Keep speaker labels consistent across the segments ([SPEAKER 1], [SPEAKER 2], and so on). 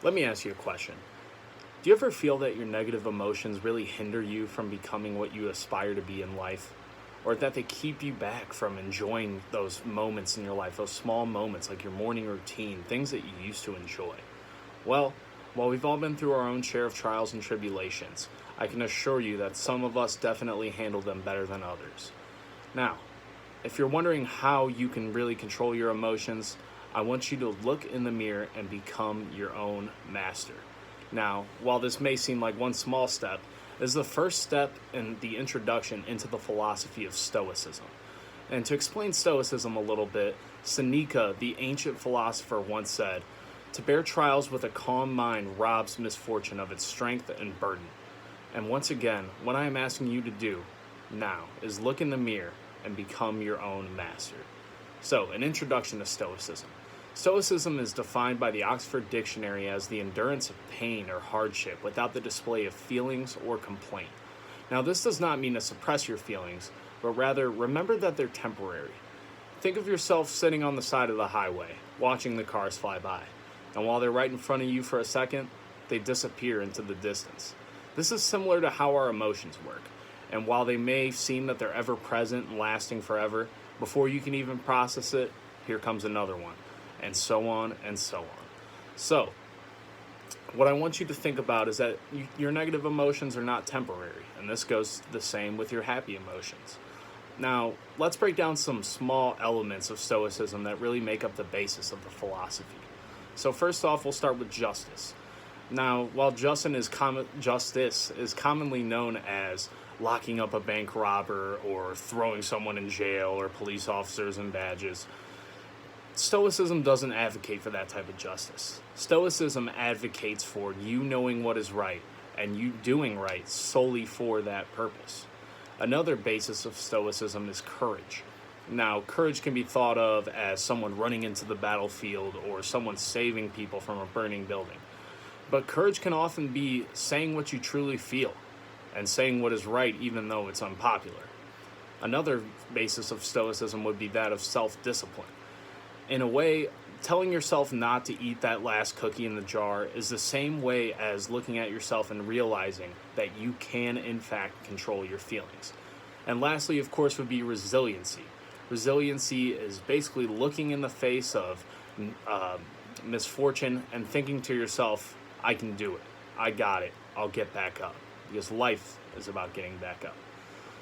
[SPEAKER 1] Let me ask you a question. Do you ever feel that your negative emotions really hinder you from becoming what you aspire to be in life? Or that they keep you back from enjoying those moments in your life, those small moments like your morning routine, things that you used to enjoy? Well, while we've all been through our own share of trials and tribulations, I can assure you that some of us definitely handle them better than others. Now, if you're wondering how you can really control your emotions, I want you to look in the mirror and become your own master. Now, while this may seem like one small step, it is the first step in the introduction into the philosophy of Stoicism. And to explain Stoicism a little bit, Seneca, the ancient philosopher, once said, "To bear trials with a calm mind robs misfortune of its strength and burden." And once again, what I am asking you to do now is look in the mirror and become your own master. So, an introduction to Stoicism. Stoicism is defined by the Oxford Dictionary as the endurance of pain or hardship without the display of feelings or complaint. Now, this does not mean to suppress your feelings, but rather remember that they're temporary. Think of yourself sitting on the side of the highway, watching the cars fly by. And while they're right in front of you for a second, they disappear into the distance. This is similar to how our emotions work. And while they may seem that they're ever present and lasting forever, before you can even process it, here comes another one, and so on and so on. So, what I want you to think about is that your negative emotions are not temporary, and this goes the same with your happy emotions. Now, let's break down some small elements of Stoicism that really make up the basis of the philosophy. So first off, we'll start with justice. Now, while justice is commonly known as locking up a bank robber or throwing someone in jail or police officers in badges, Stoicism doesn't advocate for that type of justice. Stoicism advocates for you knowing what is right and you doing right solely for that purpose. Another basis of Stoicism is courage. Now, courage can be thought of as someone running into the battlefield or someone saving people from a burning building. But courage can often be saying what you truly feel and saying what is right even though it's unpopular. Another basis of Stoicism would be that of self-discipline. In a way, telling yourself not to eat that last cookie in the jar is the same way as looking at yourself and realizing that you can, in fact, control your feelings. And lastly, of course, would be resiliency. Resiliency is basically looking in the face of misfortune and thinking to yourself, I can do it. I got it. I'll get back up. Because life is about getting back up.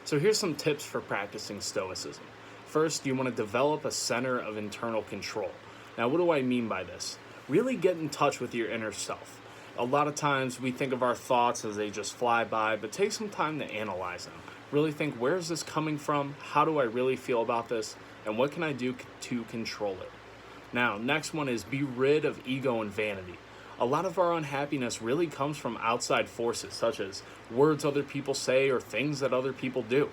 [SPEAKER 1] So here's some tips for practicing Stoicism. First, you want to develop a center of internal control. Now, what do I mean by this? Really get in touch with your inner self. A lot of times we think of our thoughts as they just fly by, but take some time to analyze them. Really think, where is this coming from? How do I really feel about this? And what can I do to control it? Now, next one is be rid of ego and vanity. A lot of our unhappiness really comes from outside forces, such as words other people say or things that other people do.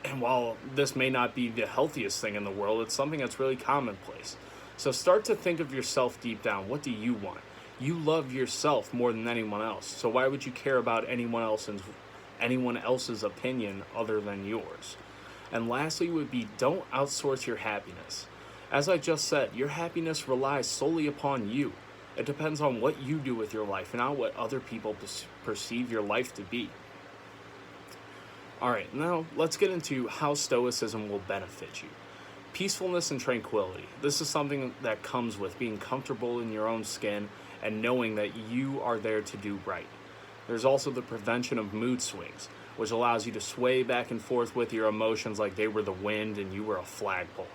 [SPEAKER 1] And while this may not be the healthiest thing in the world, it's something that's really commonplace. So start to think of yourself deep down. What do you want? You love yourself more than anyone else. So why would you care about anyone else's opinion other than yours? And lastly would be, don't outsource your happiness. As I just said, your happiness relies solely upon you. It depends on what you do with your life and not what other people perceive your life to be. Alright, now let's get into how Stoicism will benefit you. Peacefulness and tranquility. This is something that comes with being comfortable in your own skin and knowing that you are there to do right. There's also the prevention of mood swings, which allows you to sway back and forth with your emotions like they were the wind and you were a flagpole.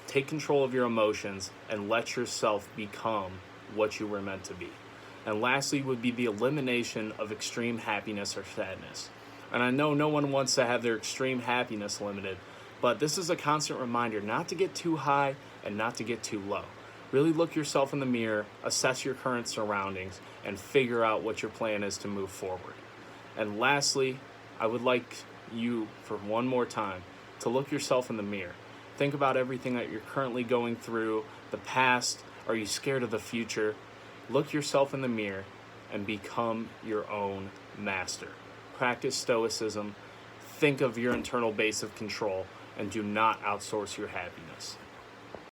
[SPEAKER 1] Take control of your emotions and let yourself become what you were meant to be. And lastly would be the elimination of extreme happiness or sadness. And I know no one wants to have their extreme happiness limited, but this is a constant reminder not to get too high and not to get too low. Really look yourself in the mirror, assess your current surroundings, and figure out what your plan is to move forward. And lastly, I would like you, for one more time, to look yourself in the mirror. Think about everything that you're currently going through, the past. Are you scared of the future? Look yourself in the mirror and become your own master. Practice Stoicism. Think of your internal base of control and do not outsource your happiness.